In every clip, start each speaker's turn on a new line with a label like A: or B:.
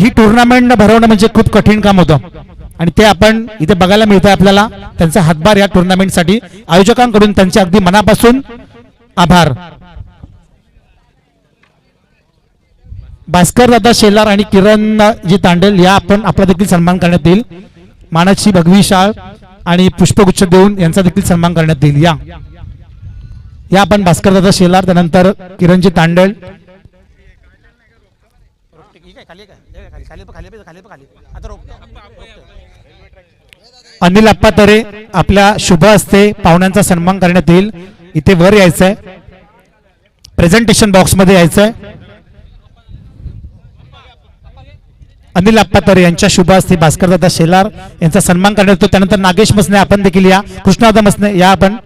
A: ही tournament भरवणं म्हणजे खूप कठीण काम होतं आणि ते आपण इथे बघायला मिळतं आपल्याला. त्यांचा हातभार या टुर्नामेंटसाठी आयोजकांकडून त्यांचे अगदी मनापासून आभार. भास्कर दादा शेलार आणि किरण जी तांडेल या आपण आपला देखील सन्मान करण्यात येईल. मानाची भगवी शाळ आणि पुष्पगुच्छ देऊन यांचा देखील सन्मान करण्यात येईल. या आपण भास्कर दादा शेलार, त्यानंतर किरणजी तांडेल, अनिल अप्पा तरे आपल्या शुभ हस्ते पाहुण्यांचा सन्मान करण्यात येईल. इथे वर यायचंय, प्रेझेंटेशन बॉक्स मध्ये यायचंय. अनिल अप्पा तरे यांच्या शुभ हस्ते भास्करदादा शेलार यांचा सन्मान करण्यात येतो. त्यानंतर नागेश मसने आपण देखील या, कृष्णदादा मसने या आपण.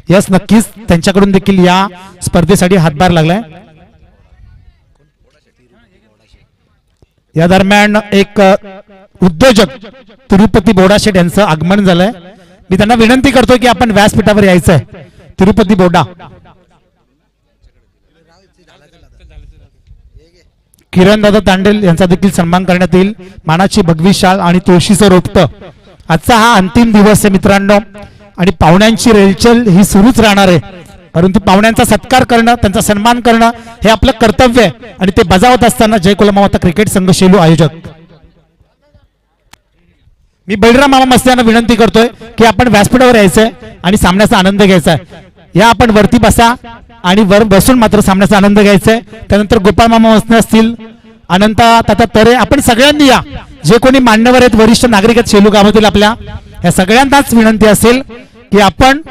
A: यस, नक्कीच त्यांच्याकडून देखील या स्पर्धेसाठी हातभार लागलाय. या दरम्यान एक उद्योजक तिरुपती बोडा शेठ यांचं आगमन झालंय. मी त्यांना विनंती करतो की आपण व्यासपीठावर यायचंय. तिरुपती बोडा, किरण दादा तांडेल यांचा देखील सन्मान करण्यात येईल. मानाची भगवी शाल आणि तुळशीचं रोपटं. आजचा हा अंतिम दिवस आहे मित्रांनो आणि पाहुण्यांची रेलचल ही सुरूच राहणार आहे, परंतु पाहुण्यांचा सत्कार करणं, त्यांचा सन्मान करणं हे आपलं कर्तव्य आहे आणि ते बजावत असताना जय कोलमाता क्रिकेट संघ शेलू आयोजक मी बळीराम मामा मस्ते यांना विनंती करतोय की आपण व्यासपीठावर यायचंय आणि सामन्याचा आनंद घ्यायचा आहे. या आपण वरती बसा आणि वर बसून मात्र सामन्याचा आनंद घ्यायचा आहे. त्यानंतर गोपाळ मामा मस्ते असतील, अनंता ताता तरे, आपण सगळ्यांनी या. जे कोणी मान्यवर आहेत, वरिष्ठ नागरिक आहेत शेलू गावातील आपल्या, या सगळ्यांनाच विनंती असेल की आपण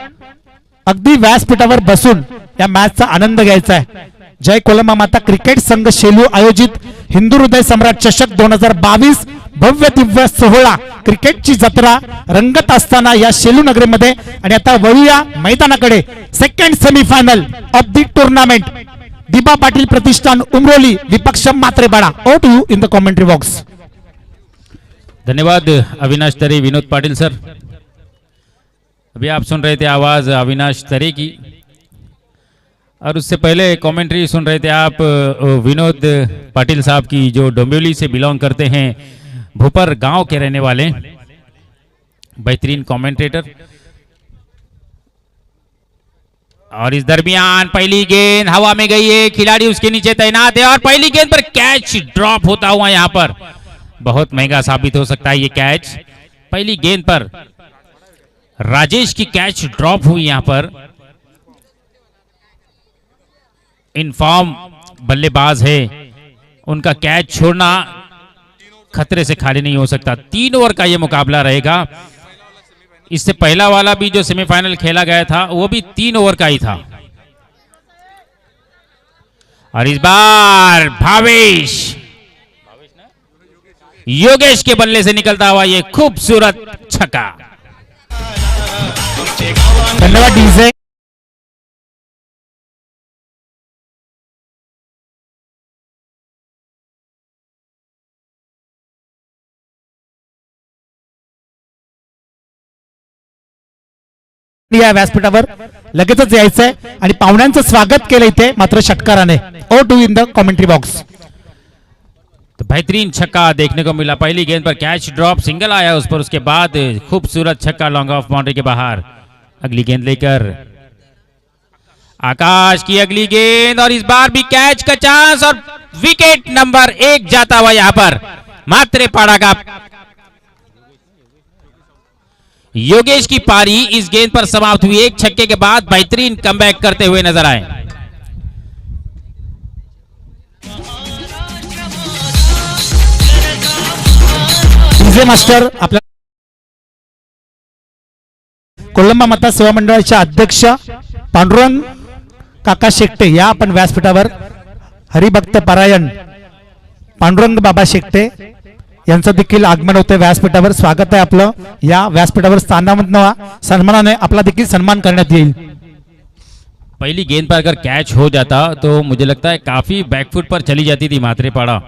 A: अगदी व्यासपीठावर बसून या मॅचचा आनंद घ्यायचा आहे. जय कोलमा माता क्रिकेट संघ शेलू आयोजित हिंदू हृदय सम्राट चषक 2022 भव्य दिव्य सोहळा क्रिकेटची जत्रा रंगत असताना या शेलू नगरीमध्ये. आणि आता वळूया मैदानाकडे. Second semifinal of the tournament, Diba Patil प्रतिष्ठान उमरोली विपक्ष Matrepada. Over to you in the commentary box.
B: धन्यवाद अविनाश तरे, विनोद पाटिल सर. अभी आप सुन रहे थे आवाज अविनाश तरे की, और उससे पहले कमेंट्री सुन रहे थे आप विनोद पाटिल साहब की, जो डोंबिवली से बिलोंग करते हैं, भूपर गांव के रहने वाले बेहतरीन कमेंटेटर. और इस दरमियान पहली गेंद हवा में गई है, खिलाड़ी उसके नीचे तैनात है और पहली गेंद पर कैच ड्रॉप होता हुआ यहां पर बहुत महंगा साबित हो सकता है ये कैच. पहली गेंद पर राजेश की कैच ड्रॉप हुई यहां पर. इनफॉर्म बल्लेबाज है, उनका कैच छोड़ना खतरे से खाली नहीं हो सकता. 3 ओवर का यह मुकाबला रहेगा. इससे पहला वाला भी जो सेमीफाइनल खेला गया था वो भी 3 ओवर का ही था. और इस बार भावेश योगेश के बल्ले से निकलता हुआ ये खूबसूरत छक्का.
A: धन्यवाद डीजे. या व्यासपीठावर लगेचच यायचंय आणि पाहुण्यांचं स्वागत केलं इथे मात्र षटकाराने. Over to in the commentary box.
B: तो बेहतरीन छक्का देखने को मिला. पहली गेंद पर कैच ड्रॉप, सिंगल आया उस पर, उसके बाद खूबसूरत छक्का लॉन्ग ऑफ बाउंड्री के बाहर. अगली गेंद लेकर आकाश की अगली गेंद और इस बार भी कैच का चांस और विकेट नंबर 1 जाता हुआ यहां पर मात्रेपाड़ा का. योगेश की पारी इस गेंद पर समाप्त हुई. एक छक्के के बाद बेहतरीन कमबैक करते हुए नजर आए.
A: डीजे मास्टर आपल्या कोलंबा माता सेवा मंडळाचे अध्यक्ष पांडुरंग काका शेकटे या आपण व्यासपीठावर. हरिभक्त पारायण पांडुरंग बाबा शेकटे यांचं देखील आगमन होते व्यासपीठावर. स्वागत आहे आपलं. या व्यासपीठावर सन्मानाने आपला देखील सन्मान करण्यात येईल.
B: पहली गेंद पर अगर कैच हो जाता तो मुझे लगता है काफी बैकफुट पर चली जाती थी मात्रेपाड़ा,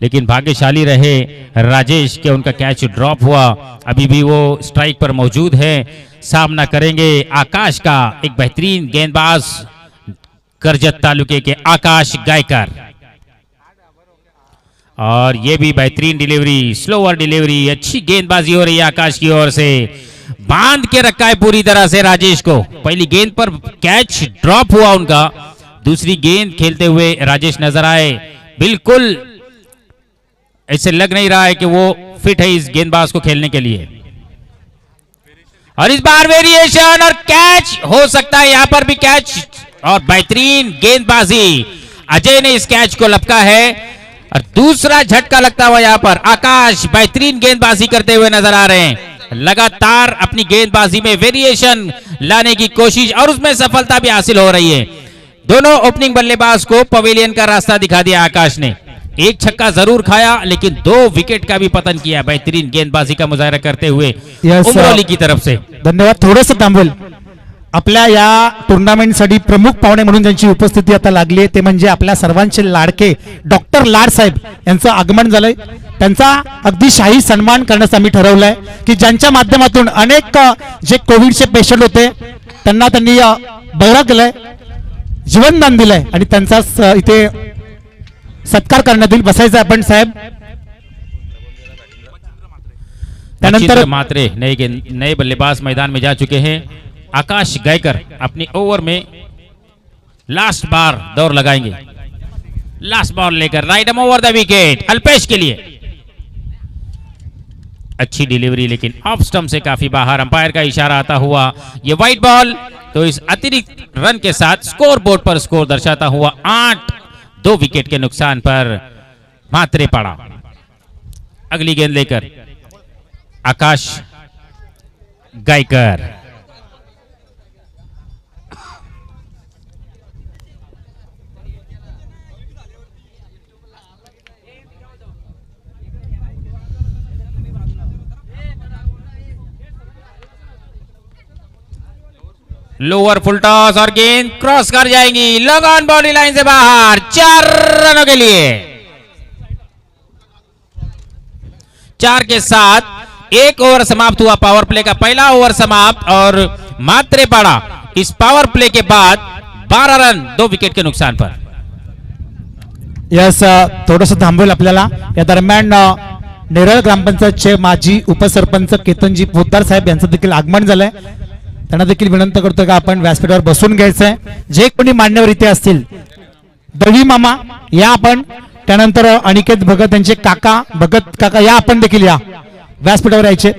B: लेकिन भाग्यशाली रहे राजेश के उनका कैच ड्रॉप हुआ. अभी भी वो स्ट्राइक पर मौजूद है. सामना करेंगे आकाश का. एक बेहतरीन गेंदबाज करजत तालुके के आकाश गायकर। और ये भी बेहतरीन डिलीवरी, स्लोअर डिलीवरी, अच्छी गेंदबाजी हो रही है आकाश की ओर से। बांध के रखा है पूरी तरह से राजेश को। पहली गेंद पर कैच ड्रॉप हुआ उनका, दूसरी गेंद खेलते हुए राजेश नजर आए। बिल्कुल ऐसे लग नहीं रहा है कि वो फिट है इस गेंदबाज को खेलने के लिए। और इस बार वेरिएशन और कैच हो सकता है, यहां पर भी कैच और बेहतरीन गेंदबाजी। अजय ने इस कैच को लपका है और दूसरा झटका लगता हुआ यहां पर आकाश बेहतरीन गेंदबाजी करते हुए नजर आ रहे हैं। लगातार अपनी गेंदबाजी में वेरिएशन लाने की कोशिश और उसमें सफलता भी हासिल हो रही है। दोनों ओपनिंग बल्लेबाज को पवेलियन का रास्ता दिखा दिया आकाश ने। एक छक्का जरूर खाया लेकिन 2 विकेट का भी पतन किया बेहतरीन गेंदबाजी का मुजाहरा करते हुए उमरोली की तरफ से।
A: धन्यवाद. थोडंसं थांबवेल. आपल्या या टुर्नामेंटसाठी प्रमुख पाहुणे म्हणून ज्यांची उपस्थिती आता लागली आहे ते म्हणजे आपल्या सर्वांचे लाडके डॉक्टर लाड साहेब यांचं आगमन झालंय. त्यांचा अगदी शाही सन्मान करण्याचं आम्ही ठरवलंय की ज्यांच्या माध्यमातून अनेक जे कोविडचे पेशंट होते त्यांना त्यांनी बरा केलाय, जीवनदान दिलंय आणि त्यांचा इथे सत्कार करण्यात येईल. बसायचं आपण साहेब.
B: त्यानंतर मात्रे नए बल्लेबाज मैदान में जा चुके हैं. आकाश गायकर अपनी ओवर में लास्ट बार दौर लगाएंगे. लास्ट बॉल लेकर right arm over the wicket Alpesh के लिए. अच्छी डिलीवरी लेकिन ऑफ स्टंप से काफी बाहर. अंपायर का इशारा आता हुआ ये वाइट बॉल. तो इस अतिरिक्त रन के साथ स्कोर बोर्ड पर स्कोर दर्शाता हुआ 8, 2 विकेट के नुकसान पर मात्रे पड़ा. अगली गेंद लेकर आकाश गायकर. लोअर फुल टॉस और गेंद क्रॉस कर जाएंगी लॉन्ग ऑन बाउंड्री लाइन से बाहर. 4 रनों के लिए 4 के साथ 1 ओवर समाप्त हुआ. पावर प्ले का पहला ओवर समाप्त और मात्रे पड़ा इस पावर प्ले के बाद 12 रन 2 विकेट के नुकसान पर.
A: यस, थोडंसं थांबवेल आपल्याला. या दरम्यान नेरळ ग्रामपंचायतचे माजी उपसरपंच केतनजी पोद्दार साहेब यांचं देखील आगमन झालंय. त्यांना देखील विनंती करतो की आपण व्यासपीठावर बसून घ्यायचंय. जे कोणी मान्यवर इथे असतील दळवी मामा या आपण, त्यानंतर अनिकेत भगत यांचे काका भगत काका या आपण देखील या व्यासपीठावर यायचे.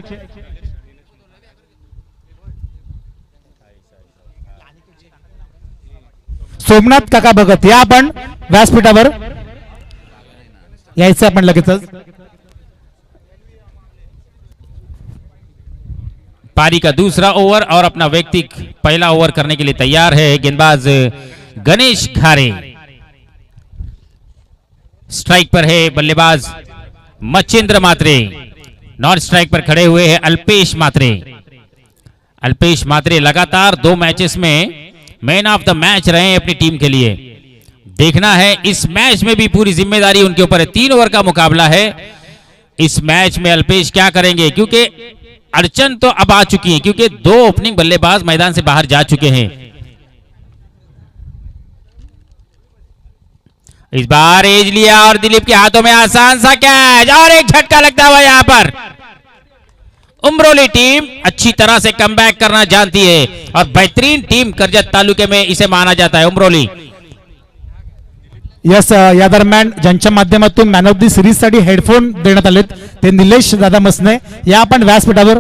A: सोमनाथ काका भगत या आपण व्यासपीठावर यायचं आपण लगेचच.
B: पारी का दूसरा ओवर और अपना व्यक्ति पहला ओवर करने के लिए तैयार है गेंदबाज गणेश घारे. स्ट्राइक पर है बल्लेबाज मच्छिंद्र मात्रे. नॉन स्ट्राइक पर खड़े हुए हैं अल्पेश मात्रे. अल्पेश मात्रे लगातार 2 मैचेस में मैन ऑफ द मैच रहे हैं अपनी टीम के लिए. देखना है इस मैच में भी पूरी जिम्मेदारी उनके ऊपर है. 3 ओवर का मुकाबला है. इस मैच में अल्पेश क्या करेंगे क्योंकि अड़चन तो अब आ चुकी है क्योंकि 2 ओपनिंग बल्लेबाज मैदान से बाहर जा चुके हैं. इस बार एज लिया और दिलीप के हाथों में आसान सा कैच और एक झटका लगता हुआ यहां पर. उमरोली टीम अच्छी तरह से कमबैक करना जानती है और बेहतरीन टीम करजत तालुके में इसे माना जाता है उमरोली.
A: यस, या दरम्यान ज्यांच्या माध्यमातून मॅन ऑफ द सिरीज साठी हेडफोन देण्यात आलेत ते निलेश दादा मसने या आपण व्यासपीठावर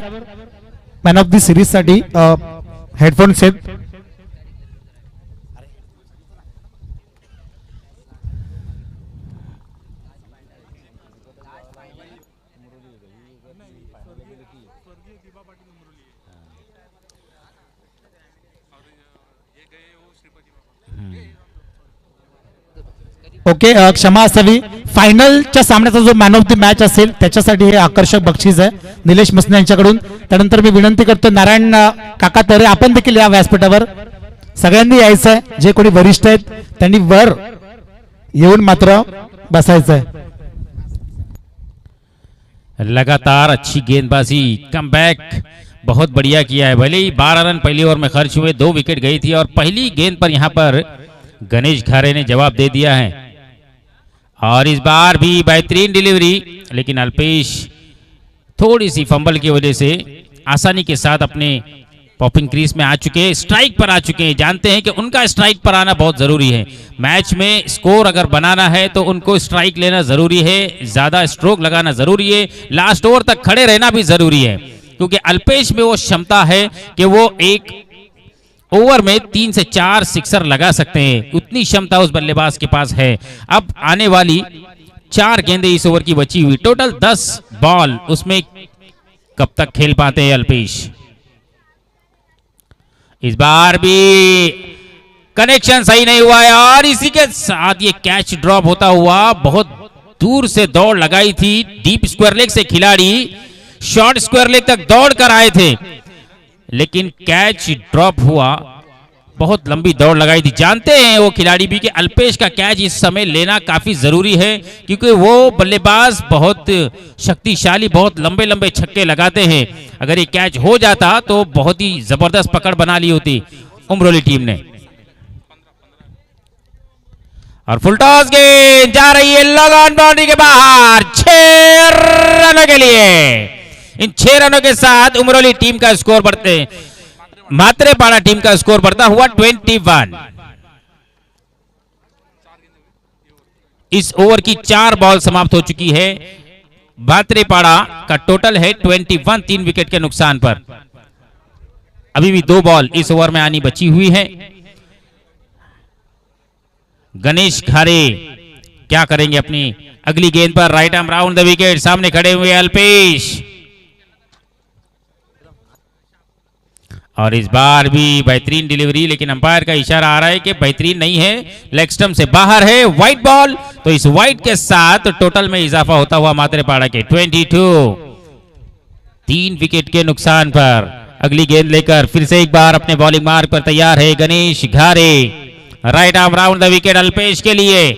A: मॅन ऑफ द सिरीज साठी हेडफोन सेट. ओके, क्षमा असावी. फायनलच्या सामन्याचा जो मॅन ऑफ द मॅच असेल त्याच्यासाठी हे आकर्षक बक्षीस आहे निलेश मसने यांच्याकडून. त्यानंतर मी विनंती करतो नारायण काका तरे आपण देखील या व्यासपीठावर सगळ्यांनी यायचं आहे. जे कोणी वरिष्ठ आहेत त्यांनी वर येऊन मात्र बसायचं आहे.
B: लगातार अच्छी गेंदबाजी कमबैक बहुत बढ़िया किया है. भले ही 12 रन पहली ओवर में खर्च हुए, 2 विकेट गई थी और पहली गेंद पर यहां पर गणेश घारे ने जवाब दे दिया है और इस बार भी बेहतरीन डिलीवरी, लेकिन अल्पेश थोड़ी सी फंबल की वजह से आसानी के साथ अपने पॉपिंग क्रीज में आ चुके हैं, स्ट्राइक पर आ चुके हैं। जानते हैं कि उनका स्ट्राइक पर आना बहुत जरूरी है। मैच में स्कोर अगर बनाना है तो उनको स्ट्राइक लेना जरूरी है, ज्यादा स्ट्रोक लगाना जरूरी है, लास्ट ओवर तक खड़े रहना भी जरूरी है, क्योंकि अल्पेश में वो क्षमता है कि वो एक ओवर में 3 से 4 सिक्सर लगा सकते हैं। उतनी क्षमता उस बल्लेबाज के पास है। अब आने वाली 4 गेंदें इस ओवर की बची हुई, टोटल 10 बॉल, उसमें कब तक खेल पाते हैं अल्पेश। इस बार भी कनेक्शन सही नहीं हुआ है और इसी के साथ ये कैच ड्रॉप होता हुआ, बहुत दूर से दौड़ लगाई थी डीप स्क्वायर लेग से खिलाड़ी, शॉर्ट स्क्वायर लेग तक दौड़ कर आए थे, लेकिन कैच ड्रॉप हुआ। बहुत लंबी दौड़ लगाई थी। जानते हैं वो खिलाड़ी भी कि अल्पेश का कैच इस समय लेना काफी जरूरी है, क्योंकि वो बल्लेबाज बहुत शक्तिशाली, बहुत लंबे लंबे छक्के लगाते हैं। अगर ये कैच हो जाता तो बहुत ही जबरदस्त पकड़ बना ली होती उमरोली टीम ने। और फुल टॉस गेंद जा रही है लॉन्ग ऑन बाउंड्री के बाहर 6 रनों के लिए। इन 6 रनों के साथ उमरोली टीम का स्कोर बढ़ते, मात्रेपाड़ा टीम का स्कोर बढ़ता हुआ 21। इस ओवर की 4 बॉल समाप्त हो चुकी है। मात्रेपाड़ा का टोटल है 21, 3 विकेट के नुकसान पर। अभी भी 2 बॉल इस ओवर में आनी बची हुई है। गणेश घारे क्या करेंगे अपनी अगली गेंद पर, right arm round the wicket, सामने खड़े हुए अल्पेश। और इस बार भी बेहतरीन डिलीवरी, लेकिन अंपायर का इशारा आ रहा है कि बेहतरीन नहीं है, लेग स्टंप से बाहर है, वाइड बॉल। तो इस वाइड के साथ टोटल में इजाफा होता हुआ मात्रेपाड़ा के 22, 3 विकेट के नुकसान पर। अगली गेंद लेकर फिर से एक बार अपने बॉलिंग मार्ग पर तैयार है Ganesh Ghare. Right arm round the wicket Alpesh के लिए,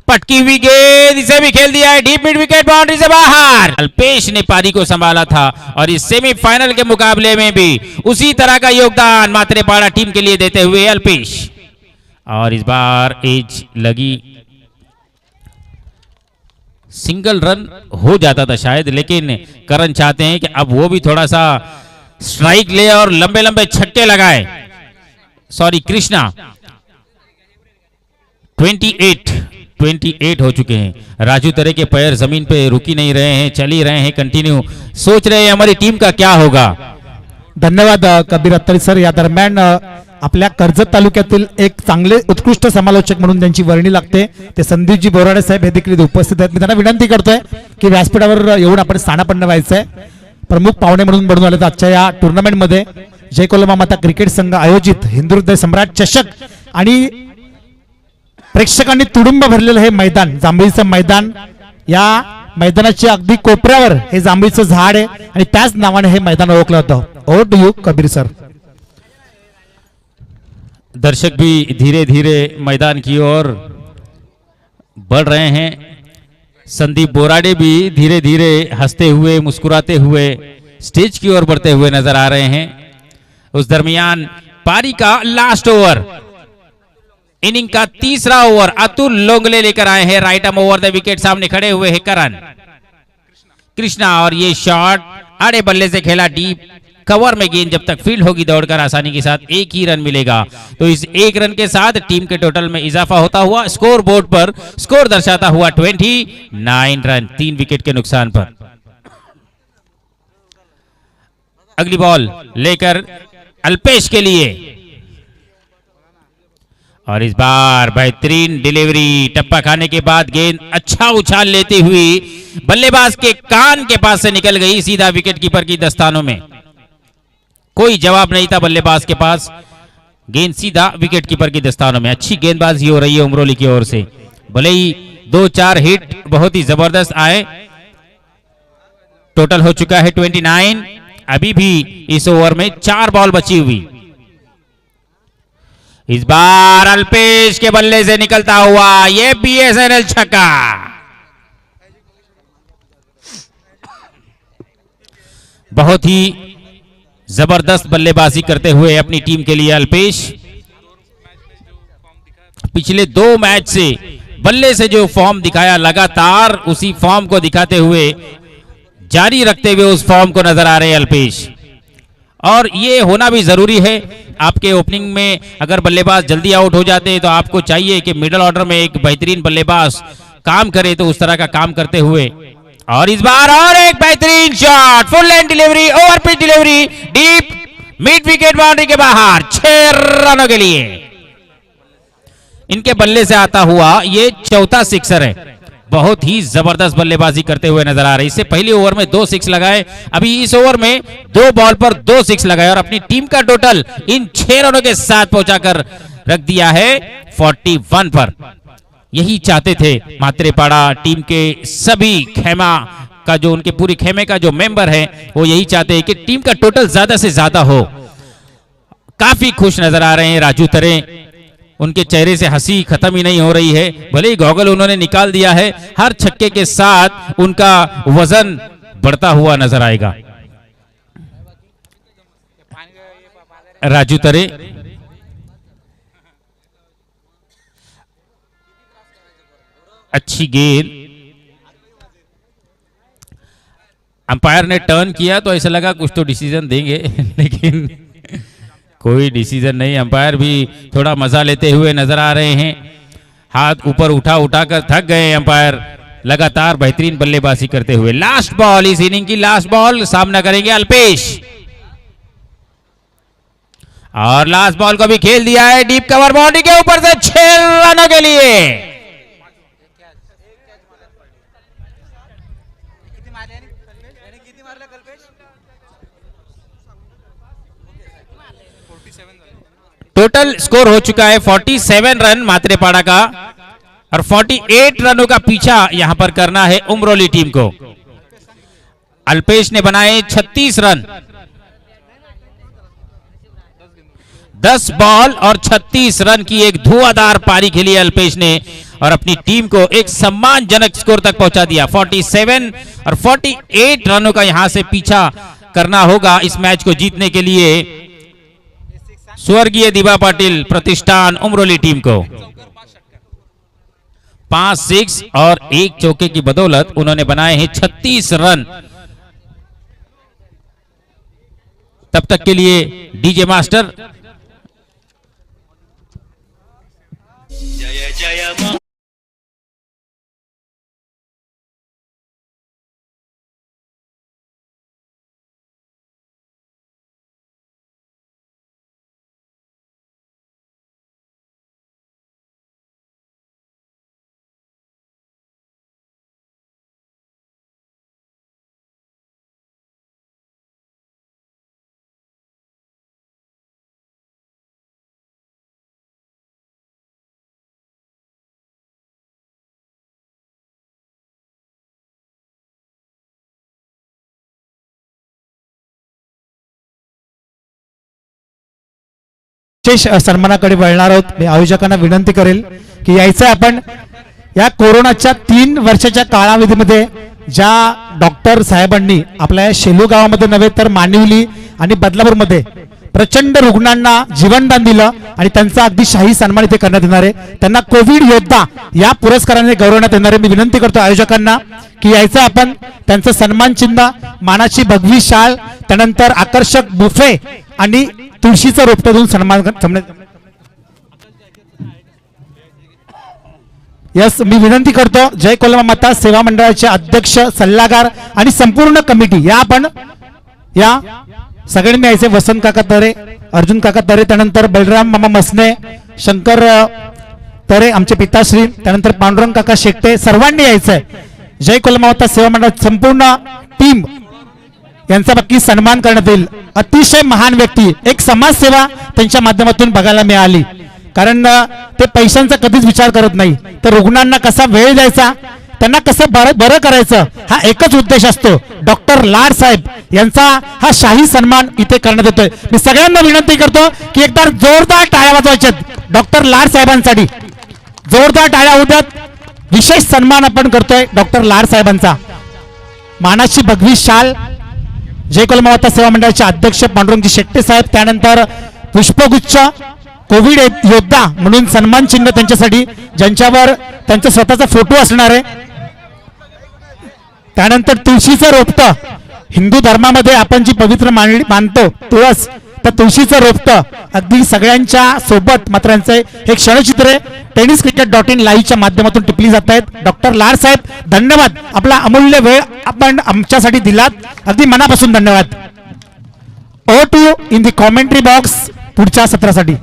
B: पटकी हुई गेंद, इसे भी खेल दिया है डीप मिड विकेट, बाउंड्री से बाहर। अल्पेश ने पारी को संभाला था और इस सेमीफाइनल के मुकाबले में भी उसी तरह का योगदान मात्रेपाड़ा टीम के लिए देते हुए अल्पेश। और इस बार एज लगी, सिंगल रन हो जाता था शायद, लेकिन करण चाहते हैं कि अब वो भी थोड़ा सा स्ट्राइक ले और लंबे लंबे छक्के लगाए। सॉरी कृष्णा, 28 हो चुके हैं। राजू तरे के पैर जमीन पे रुकी नहीं रहे हैं, चल ही रहे हैं कंटिन्यू, सोच रहे हैं हमारी टीम का क्या होगा।
A: धन्यवाद कबीर अत्तरी सर। या दरम्यान आपल्या कर्जत तालुक्यातील एक चांगले उत्कृष्ट समालोचक म्हणून त्यांची वर्णी लागते ते संदीपजी बोराडे साहेब हे देखील उपस्थित आहेत। मी त्यांना विनंती करतोय की व्यासपीठावर येऊन आपण स्थानापन्न व्हायचंय। प्रमुख पाहुणे म्हणून बनून आले आजच्या या टुर्नामेंटमध्ये जय कोलमा माता क्रिकेट संघ आयोजित हिंदू हृदय सम्राट चषक आणि प्रेक्षकांनी तुडुंब भरलेलं हे मैदान, जांभळीचं मैदान, या मैदानाच्या अगदी कोपऱ्यावर हे जांभळीचं झाड आहे आणि त्याच नावाने हे मैदान ओळखलं जातं। Over to you Kabir sir.
B: दर्शक भी धीरे धीरे मैदान की ओर बढ़ रहे हैं। संदीप बोराडे भी धीरे धीरे हंसते हुए मुस्कुराते हुए स्टेज की ओर बढ़ते हुए नजर आ रहे हैं। उस दरमियान पारी का लास्ट ओवर, इनिंग का तीसरा ओवर अतुल लोंगले लेकर आए हैं। Right arm over the wicket, सामने खड़े हुए हैं करण कृष्णा और ये शॉट आड़े बल्ले से खेला डीप कवर में। गेंद जब तक फील्ड होगी दौड़कर आसानी के साथ 1 ही रन मिलेगा। तो इस 1 रन के साथ टीम के टोटल में इजाफा होता हुआ स्कोर बोर्ड पर स्कोर दर्शाता हुआ 29 रन, 3 विकेट के नुकसान पर। अगली बॉल लेकर अल्पेश के लिए और इस बार बेहतरीन डिलीवरी, टप्पा खाने के बाद गेंद अच्छा उछाल लेती हुई बल्लेबाज के कान के पास से निकल गई, सीधा विकेट कीपर की दस्तानों में। कोई जवाब नहीं था बल्लेबाज के पास, गेंद सीधा विकेट कीपर की दस्तानों में। अच्छी गेंदबाजी हो रही है उमरोली की ओर से, भले ही 2-4 हिट बहुत ही जबरदस्त आए। टोटल हो चुका है 29। अभी भी इस ओवर में 4 बॉल बची हुई। इस बार अल्पेश के बल्ले से निकलता हुआ ये बीएसएनएल छक्का। बहुत ही जबरदस्त बल्लेबाजी करते हुए अपनी टीम के लिए अल्पेश। पिछले 2 मैच से बल्ले से जो फॉर्म दिखाया, लगातार उसी फॉर्म को दिखाते हुए, जारी रखते हुए उस फॉर्म को नजर आ रहे हैं अल्पेश। और ये होना भी जरूरी है। आपके ओपनिंग में अगर बल्लेबाज जल्दी आउट हो जाते हैं तो आपको चाहिए कि मिडिल ऑर्डर में एक बेहतरीन बल्लेबाज काम करे, तो उस तरह का काम करते हुए, और इस बार और एक बेहतरीन shot, full length delivery, over pitch delivery, deep mid wicket boundary के बाहर, 6 रनों के लिए इनके बल्ले से आता हुआ ये चौथा सिक्सर है। बहुत ही जबरदस्त बल्लेबाजी करते हुए नजर आ रही है। इससे पहले ओवर में 2 सिक्स लगाए, अभी इस ओवर में 2 बॉल पर 2 सिक्स लगाए और अपनी टीम का टोटल इन 6 रनों के साथ पहुंचाकर रख दिया है 41 पर। यही चाहते थे मात्रेपाड़ा टीम के सभी खेमा का, जो उनके पूरी खेमे का जो मेंबर है, वो यही चाहते हैं कि टीम का टोटल ज्यादा से ज्यादा हो। काफी खुश नजर आ रहे हैं राजू तरे, उनके चेहरे से हंसी खत्म ही नहीं हो रही है। भले ही गॉगल उन्होंने निकाल दिया है, हर छक्के के साथ उनका वजन बढ़ता हुआ नजर आएगा। राजू तरे अच्छी गेंद, अंपायर ने टर्न किया तो ऐसा लगा कुछ तो डिसीजन देंगे लेकिन कोई डिसीजन नहीं। अंपायर भी थोड़ा मजा लेते हुए नजर आ रहे हैं, हाथ ऊपर उठाकर थक गए अंपायर, लगातार बेहतरीन बल्लेबाजी करते हुए। लास्ट बॉल, इस इनिंग की लास्ट बॉल, सामना करेंगे अल्पेश, और लास्ट बॉल को भी खेल दिया है डीप कवर बाउंड्री के ऊपर से 6 रनों के लिए। टोटल स्कोर हो चुका है 47 रन मात्रेपाड़ा का, और 48 रनों का पीछा यहां पर करना है उमरोली टीम को। अल्पेश ने बनाए 36 रन, 10 बॉल और 36 रन की एक धुआंधार पारी खेली है अल्पेश ने, और अपनी टीम को एक सम्मानजनक स्कोर तक पहुंचा दिया। 47 और 48 रनों का यहां से पीछा करना होगा इस मैच को जीतने के लिए स्वर्गीय दिबा पाटिल प्रतिष्ठान उमरोली टीम को। 5 सिक्स और 1 चौके की बदौलत उन्होंने बनाए हैं 36 रन। तब तक के लिए डीजे मास्टर जय जय
A: विशेष सन्मानाकडे वळणार आहोत। मी आयोजकांना विनंती करेल की यायचं आपण या कोरोनाच्या 3 वर्षाच्या कालावधीमध्ये ज्या डॉक्टर साहेबांनी आपल्या शेलू गावामध्ये नव्हे तर मानिवली आणि बदलापूरमध्ये प्रचंड रुग्णांना जीवनदान दिलं आणि त्यांचा अगदी शाही सन्मान इथे करण्यात येणार आहे। त्यांना कोविड योद्धा या पुरस्काराने गौरवण्यात येणार आहे। मी विनंती करतो आयोजकांना की यायचं आपण त्यांचं सन्मान चिन्ह, मानाची भगवी शाल, त्यानंतर आकर्षक बुफे आणि तुळशीचं रोपटं देऊन सन्मान यस मी विनंती करतो जय कोलमा माता सेवा मंडळाचे अध्यक्ष, सल्लागार आणि संपूर्ण कमिटी या आपण या सगळ्यांनी यायचे। वसंत काका तरे, अर्जुन काका तरे, त्यानंतर बलराम मामा मसने, शंकर तरे आमचे पिताश्री, त्यानंतर पांडुरंग काका शेट्टे, सर्वांनी यायचंय। जय कोलमा माता सेवा मंडळ संपूर्ण टीम यांचा बाकी सन्मान करण्यात येईल। अतिशय महान व्यक्ती, एक समाजसेवा त्यांच्या माध्यमातून बघायला मिळाली, कारण ते पैशांचा कधीच विचार करत नाही, तर रुग्णांना कसा वेळ द्यायचा, त्यांना कसं बरं करायचं हा एकच उद्देश असतो। डॉक्टर लाड साहेब यांचा हा शाही सन्मान इथे करण्यात येतोय। मी सगळ्यांना विनंती करतो की एकदा जोरदार टाळ्या वाजवायच्यात डॉक्टर लाड साहेबांसाठी, जोरदार टाळ्या होत्यात। विशेष सन्मान आपण करतोय डॉक्टर लाड साहेबांचा। मानाची भगवी शाल जय कोलमा माता सेवा मंडळाचे अध्यक्ष पांडुरंगजी शेट्टे साहेब, त्यानंतर पुष्पगुच्छ कोविड योद्धा म्हणून सन्मान चिन्ह त्यांच्यासाठी, ज्यांच्यावर त्यांचा स्वतःचा फोटो असणार आहे. त्यानंतर तुळशीचं रोपटं, हिंदू धर्मामध्ये आपण जी पवित्र मानतो तुळस, तर तुळशीचं रोपटं अगदी सगळ्यांच्या सोबत मात्र यांचं हे क्षणचित्र tenniscricket.in लाईव्हच्या माध्यमातून टिपली जात आहेत. डॉक्टर लाड साहेब धन्यवाद, आपला अमूल्य वेळ आपण आमच्यासाठी दिलात, अगदी मनापासून धन्यवाद. ओ to in the commentary box पुढच्या सत्रासाठी.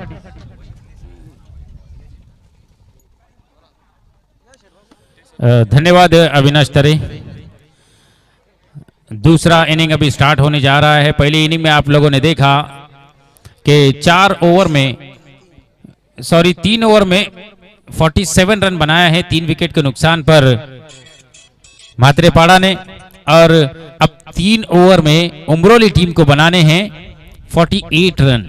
B: धन्यवाद अविनाश तरे. दूसरा इनिंग अभी स्टार्ट होने जा रहा है. पहली इनिंग में आप लोगों ने देखा कि 3 ओवर में 47 रन बनाया है 3 विकेट के नुकसान पर म्हात्रेपाड़ा ने, और अब 3 ओवर में उमरोली टीम को बनाने हैं 48 रन.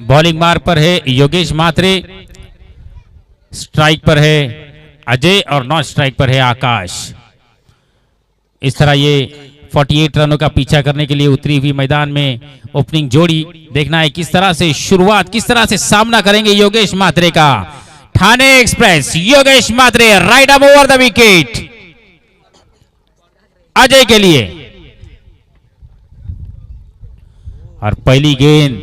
B: बॉलिंग मार्क पर है योगेश म्हात्रे, स्ट्राइक पर है अजय और नॉन स्ट्राइक पर है आकाश. इस तरह ये 48 रनों का पीछा करने के लिए उतरी हुई मैदान में ओपनिंग जोड़ी. देखना है किस तरह से शुरुआत, किस तरह से सामना करेंगे योगेश म्हात्रे का. Thane express, Yogesh Mhatre right arm over the wicket Ajay के लिए. और पहली गेंद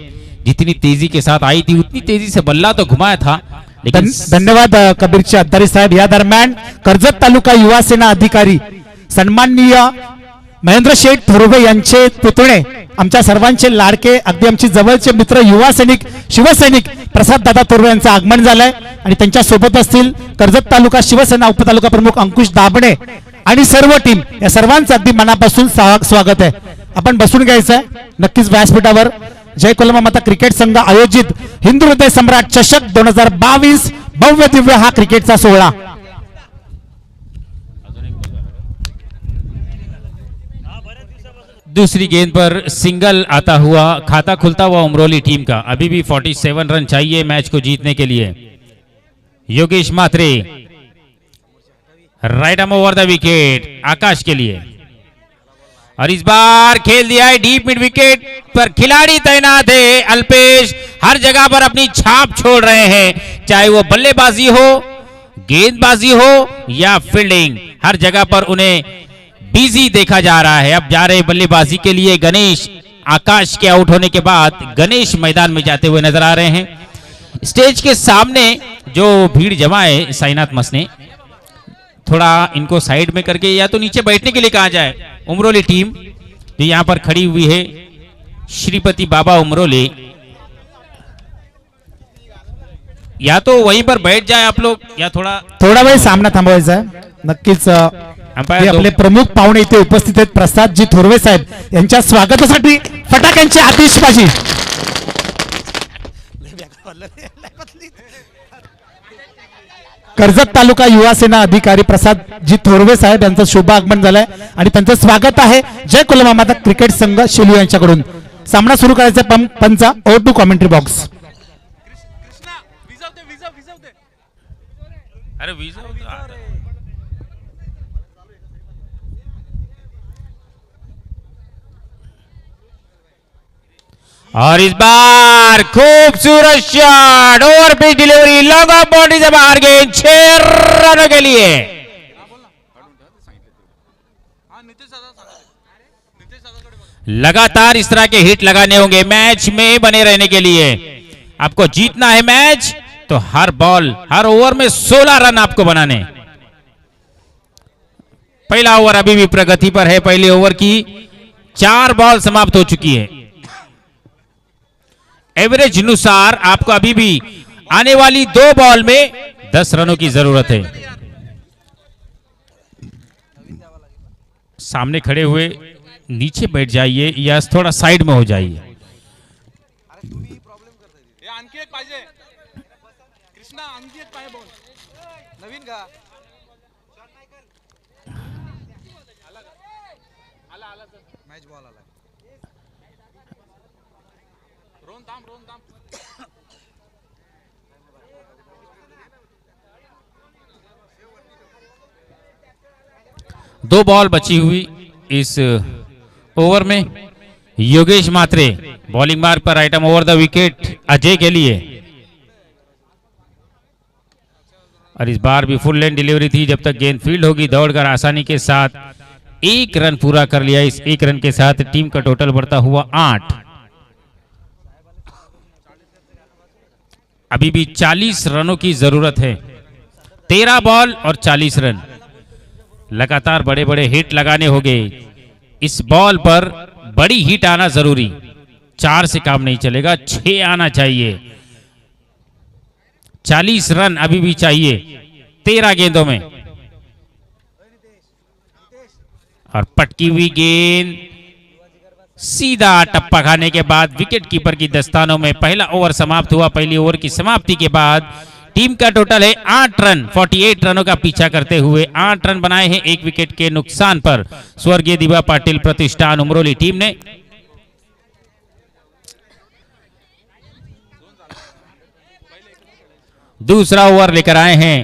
B: जितनी तेजी के साथ आई थी उतनी तेजी से बल्ला तो घुमाया था, लेकिन
A: धन्यवाद कबीरचे अत्तारी साहेब. या दरम्यान कर्जत तालुका युवा सेना अधिकारी सन्माननीय महेंद्र शेठ थोरवे यांचे पुतणे, आमच्या सर्वांचे लाडके, अगदी आमचे जवळचे मित्र, युवा सैनिक, शिवसैनिक प्रसाद दादा थोरवे यांचं आगमन झालंय आणि त्यांच्या सोबत असतील कर्जत तालुका शिवसेना उपतालुका प्रमुख अंकुश दाभणे आणि सर्व टीम. या सर्वांचं अगदी मनापासून स्वागत आहे. आपण बसून घ्यायचंय नक्कीच व्यासपीठावर. जय कोलमा माता क्रिकेट संघ आयोजित हिंदू हृदय सम्राट चषक 2022 भव्य दिव्य हा क्रिकेटचा सोहळा.
B: दूसरी गेंद पर सिंगल आता हुआ, खाता खुलता हुआ उमरोली टीम का. अभी भी 47 रन चाहिए मैच को जीतने के लिए. Yogesh Mhatre right arm over the wicket Akash के लिए. और इस बार खेल दिया है डीप मिड विकेट पर, खिलाड़ी तैनात है. अल्पेश हर जगह पर अपनी छाप छोड़ रहे हैं, चाहे वो बल्लेबाजी हो, गेंदबाजी हो या फील्डिंग, हर जगह पर उन्हें बिजी देखा जा रहा है. अब जा रहे बल्लेबाजी के लिए गणेश. आकाश के आउट होने के बाद गणेश मैदान में जाते हुए नजर आ रहे हैं. स्टेज के सामने जो भीड़ जमा है साईनाथ मसने, थोड़ा इनको साइड में करके या तो नीचे बैठने के लिए कहा जाए. उमरोली टीम जो यहां पर खड़ी हुई है, श्रीपति बाबा उमरोली, या तो वहीं पर बैठ जाए आप लोग या थोड़ा
A: वेळ सामना थांबवायचा आहे. नक्कीच आपले प्रमुख पाहुणे इथे उपस्थित आहेत. प्रसादजी थोरवे साहेब यांच्या स्वागतासाठी फटाक्यांची आतिषबाजी. कर्जत तालुका युवा सेना अधिकारी प्रसादजी थोरवे साहेब यांचं शुभ आगमन झालंय आणि त्यांचं स्वागत आहे जय कोलमा माता क्रिकेट संघ शेलू यांच्याकडून. सामना सुरू करायचा पंचा. Over to commentary box.
B: अरे और इस बार खूबसूरत shot, over pitch delivery, long off boundary से बाहर गेंद 6 रनों के लिए. लगातार इस तरह के हिट लगाने होंगे मैच में बने रहने के लिए. आपको जीतना है मैच तो हर बॉल हर ओवर में 16 रन आपको बनाने. पहला ओवर अभी भी प्रगति पर है. पहले ओवर की 4 बॉल समाप्त हो चुकी है. एवरेज अनुसार आपको अभी भी आने वाली 2 बॉल में 10 रनों की जरूरत है. सामने खड़े हुए नीचे बैठ जाइए या थोड़ा साइड में हो जाइए. दो बॉल बची हुई इस ओवर में. योगेश म्हात्रे बॉलिंग मार्क पर item over the wicket Ajay के लिए। और इस बार भी फुल लेंथ डिलीवरी थी। जब तक गेंद फील्ड होगी दौड़कर आसानी के साथ 1 रन पूरा कर लिया। इस 1 रन के साथ टीम का टोटल बढ़ता हुआ 8। अभी भी 40 रनों की जरूरत है। 13 बॉल और 40 रन। लगातार बड़े बड़े हिट लगाने होंगे। इस बॉल पर बड़ी हिट आना जरूरी। 4 से काम नहीं चलेगा, 6 आना चाहिए। 40 रन अभी भी चाहिए 13 गेंदों में। और पटकी हुई गेंद सीधा टप्पा खाने के बाद विकेट कीपर की दस्तानों में पहला ओवर समाप्त हुआ। पहली ओवर की समाप्ति के बाद टीम का टोटल है 8 रन। 48 रनों का पीछा करते हुए 8 रन बनाए हैं 1 विकेट के नुकसान पर स्वर्गीय दिवा पाटिल प्रतिष्ठान उमरोली टीम ने। दूसरा ओवर लेकर आए हैं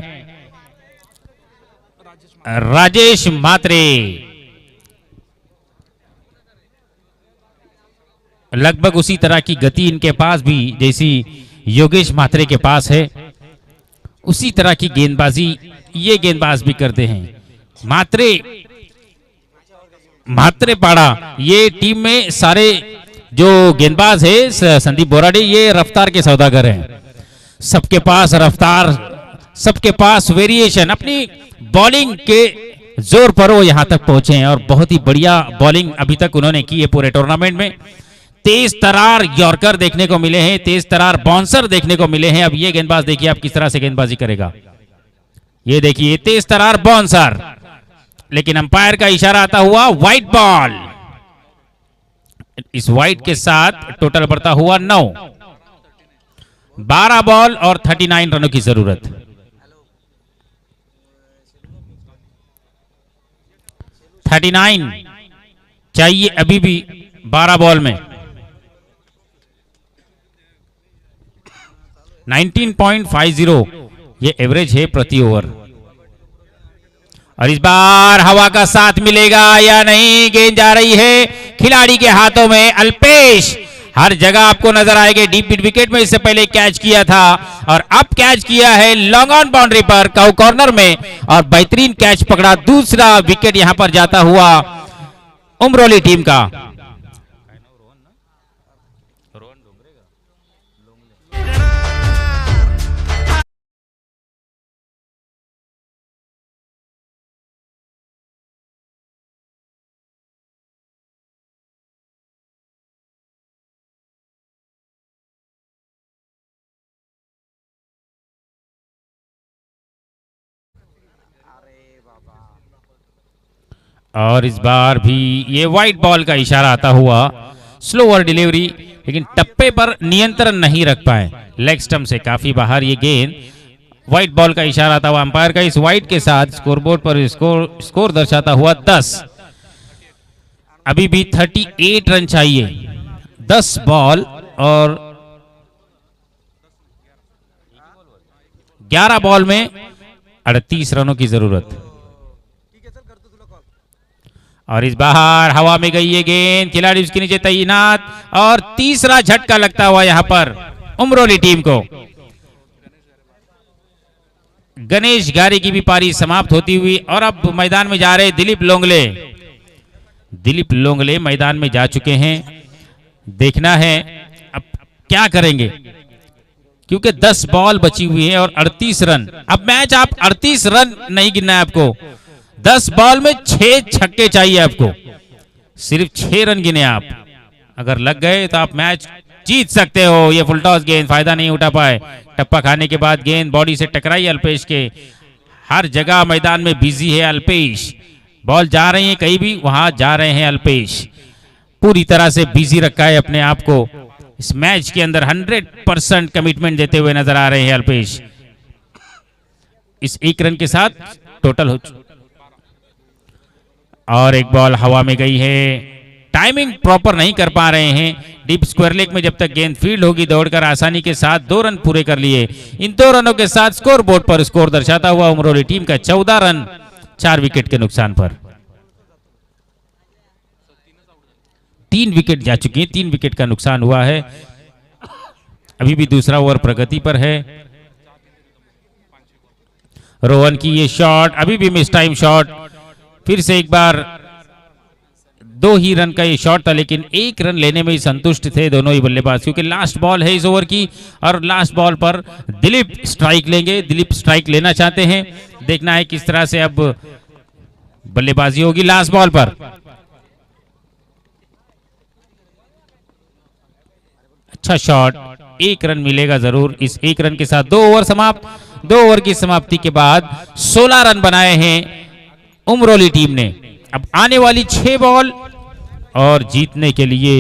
B: राजेश म्हात्रे। लगभग उसी तरह की गति इनके पास भी जैसी योगेश म्हात्रे के पास है। उसी तरह की गेंदबाजी ये गेंदबाज भी करते हैं। म्हात्रे पाड़ा ये टीम में सारे जो गेंदबाज है संदीप बोराडे ये रफ्तार के सौदागर हैं। सबके पास रफ्तार, सबके पास वेरिएशन। अपनी बॉलिंग के जोर पर वो यहां तक पहुंचे हैं और बहुत ही बढ़िया बॉलिंग अभी तक उन्होंने की है पूरे टूर्नामेंट में। तेज तरार यॉर्कर देखने को मिले हैं, तेज तरार बाउंसर देखने को मिले हैं। अब ये गेंदबाज देखिए आप किस तरह से गेंदबाजी करेगा। ये देखिए तेज तरार बाउंसर, लेकिन अंपायर का इशारा आता हुआ वाइड बॉल। इस वाइड के साथ टोटल बढ़ता हुआ 9। 12 बॉल और 39 रनों की जरूरत। चाहिए अभी भी 12 बॉल में। 19.50 ये एवरेज है प्रति ओवर। और इस बार हवा का साथ मिलेगा या नहीं। गेंद जा रही है खिलाड़ी के हाथों में। अल्पेश हर जगह आपको नजर आएगा। डीप मिड विकेट में इससे पहले कैच किया था और अब कैच किया है लॉन्ग ऑन बाउंड्री पर काउ कॉर्नर में और बेहतरीन कैच पकड़ा। दूसरा विकेट यहां पर जाता हुआ उमरोली टीम का। और इस बार भी ये वाइड बॉल का इशारा आता हुआ स्लोअर डिलीवरी, लेकिन टप्पे पर नियंत्रण नहीं रख पाए। लेग स्टंप से काफी बाहर ये गेंद। वाइड बॉल का इशारा आता हुआ अंपायर का। इस वाइड के साथ स्कोरबोर्ड पर स्कोर दर्शाता हुआ 10। अभी भी 38 रन चाहिए। 10 बॉल और 11 बॉल में 38 रनों की जरूरत। और इस बाहर हवा में गई ये गेंद, खिलाड़ी उसके नीचे तैनात और तीसरा झटका लगता हुआ यहां पर उमरोली टीम को। गणेश गारी की भी पारी समाप्त होती हुई और अब मैदान में जा रहे दिलीप लोंगले। दिलीप लोंगले मैदान में जा चुके हैं। देखना है अब क्या करेंगे, क्योंकि 10 बॉल बची हुई है और 38 रन। अब मैच आप 38 रन नहीं गिनना है आपको। 10 बॉल में 6 छक्के चाहिए आपको। सिर्फ 6 रन गिने आप। अगर लग गए तो आप मैच जीत सकते हो। ये फुल टॉस गेंद फायदा नहीं उठा पाए। टप्पा खाने के बाद गेंद बॉडी से टकराई अल्पेश के। हर जगह मैदान में बिजी है अल्पेश। बॉल जा रही है कहीं भी, वहां जा रहे हैं अल्पेश। पूरी तरह से बिजी रखा है अपने आप को। इस मैच के अंदर 100% कमिटमेंट देते हुए नजर आ रहे हैं अल्पेश। इस 1 रन के साथ टोटल हो और एक बॉल हवा में गई है। टाइमिंग प्रॉपर नहीं कर पा रहे हैं। डीप स्क्वायर लेग में जब तक गेंद फील्ड होगी दौड़कर आसानी के साथ 2 रन पूरे कर लिए। इन 2 रनों के साथ स्कोर बोर्ड पर स्कोर दर्शाता हुआ उमरोली टीम का 14 रन 4 विकेट के नुकसान पर। 3 विकेट जा चुकी हैं, 3 विकेट का नुकसान हुआ है। अभी भी दूसरा ओवर प्रगति पर है। रोहन की ये शॉट अभी भी मिस टाइम शॉट, फिर से एक बार 2 ही रन का ये शॉट था, लेकिन 1 रन लेने में ही संतुष्ट थे दोनों ही बल्लेबाज, क्योंकि लास्ट बॉल है इस ओवर की और लास्ट बॉल पर दिलीप स्ट्राइक लेंगे। दिलीप स्ट्राइक लेना चाहते हैं, देखना है किस तरह से अब बल्लेबाजी होगी लास्ट बॉल पर। अच्छा शॉट, 1 रन मिलेगा जरूर। इस 1 रन के साथ 2 ओवर समाप्त। 2 ओवर की समाप्ति के बाद 16 रन बनाए हैं उमरोली टीम ने। अब आने वाली 6 बॉल और जीतने के लिए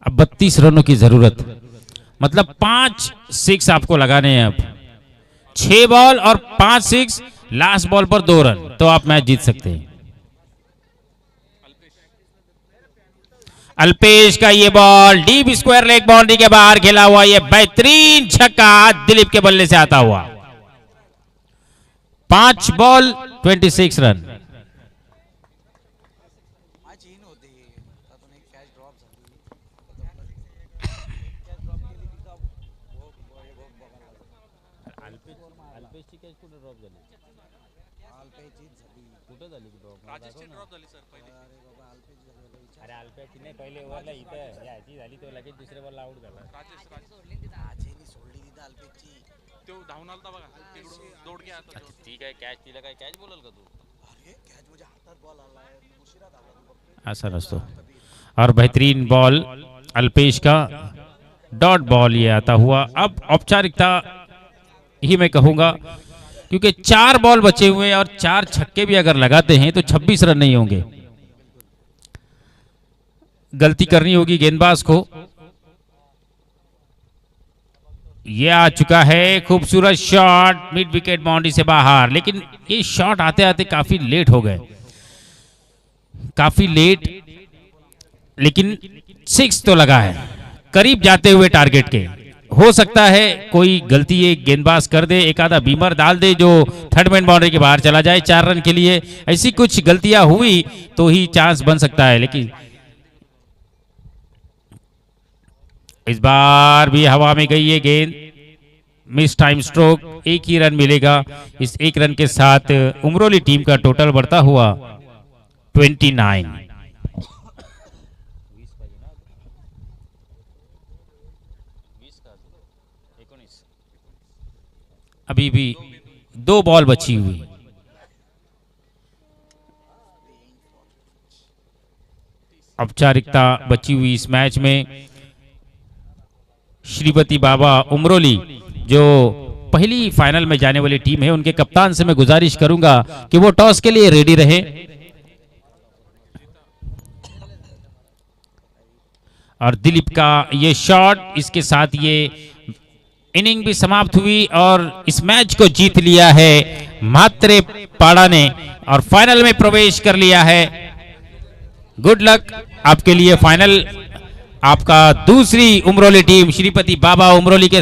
B: अब 32 रनों की जरूरत, मतलब 5 6 आपको लगाने हैं। अब 6 बॉल और 5 6, लास्ट बॉल पर 2 रन, तो आप मैच जीत सकते हैं। अल्पेश का ये ball deep square leg boundary के बाहर खेला हुआ, ये बेहतरीन छक्का दिलीप के बल्ले से आता हुआ। 5 बॉल 26 रन।
C: पहिले ओव्हरला इथं याची झाली तो लगेच दुसऱ्या बॉलला आउट झाला.
D: तो धावून आलता बघा तिकडून दौड गया आता तो.
C: ठीक आहे कॅच तिला काय कॅच बोलल का तू.
D: अरे कॅच म्हणजे हातात बॉल आलाय उशिरा धावला.
B: ऐसा नसतो। और बेहतरीन बॉल अल्पेश का डॉट बॉल ये आता हुआ। अब औपचारिकता ही मैं कहूंगा, क्योंकि 4 बॉल बचे हुए हैं और 4 छक्के भी अगर लगाते हैं तो 26 रन नहीं होंगे। गलती करनी होगी गेंदबाज को। ये आ चुका है खूबसूरत शॉट मिड विकेट बाउंड्री से बाहर, लेकिन ये शॉट आते आते काफी लेट हो गए, काफी लेट, लेकिन 6 तो लगा है करीब जाते हुए टारगेट के। हो सकता है कोई गलती एक गेंदबाज कर दे, एक आधा बीमर डाल दे जो थर्ड मैन बाउंड्री के बाहर चला जाए 4 रन के लिए। ऐसी कुछ गलतियां हुई तो ही चांस बन सकता है, लेकिन इस बार भी हवा में गई ये गेंद, मिस टाइम स्ट्रोक। 1 ही रन मिलेगा। इस 1 रन के साथ उमरोली टीम का टोटल बढ़ता हुआ 29। अभी भी 2 बॉल बची हुई। औपचारिकता बची हुई इस मैच में। श्रीपति बाबा उमरोली जो पहली फाइनल में जाने वाली टीम है, उनके कप्तान से मैं गुजारिश करूंगा कि वो टॉस के लिए रेडी रहे। और दिलीप का ये शॉट, इसके साथ ये इनिंग भी समाप्त हुई और इस मैच को जीत लिया है म्हात्रे पाड़ा ने और फाइनल में प्रवेश कर लिया है। गुड लक आपके लिए फाइनल। आपका दूसरी उमरोली टीम श्रीपति बाबा उमरोली के